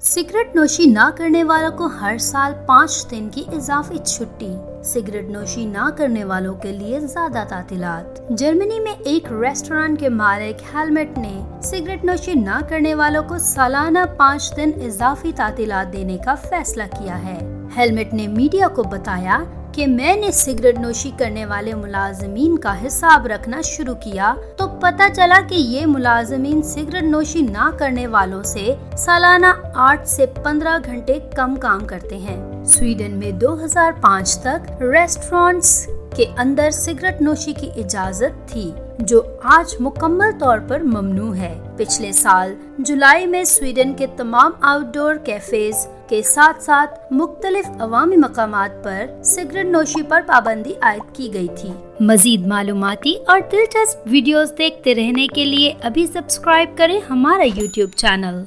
Cigarette नोशी ना करने वालों को हर साल 5 दिन की इजाफी छुट्टी। सिगरेट नोशी ना करने वालों के लिए ज्यादा तातीलात। जर्मनी में एक रेस्टोरेंट के मालिक हेलमेट ने सिगरेट नोशी ना करने वालों को सालाना 5 दिन इजाफी तातीलात देने का फैसला किया है। हेलमेट ने मीडिया को बताया कि मैंने सिगरेट नोशी करने वाले मुलाजमीन का हिसाब रखना शुरू किया तो पता चला कि ये मुलाजमीन सिगरेट नोशी ना करने वालों से सालाना 8 से 15 घंटे कम काम करते हैं। स्वीडन में 2005 तक रेस्टोरेंट्स के अंदर सिगरेट नोशी की इजाजत थी, जो आज मुकम्मल तौर पर ममनू है। पिछले साल जुलाई में स्वीडन के तमाम आउटडोर कैफेज के साथ साथ मुख्तलिफ अवामी मकामात पर सिगरेट नोशी पर पाबंदी आयद की गई थी। मजीद मालूमाती और दिलचस्प वीडियोस देखते रहने के लिए अभी सब्सक्राइब करें हमारा YouTube चैनल।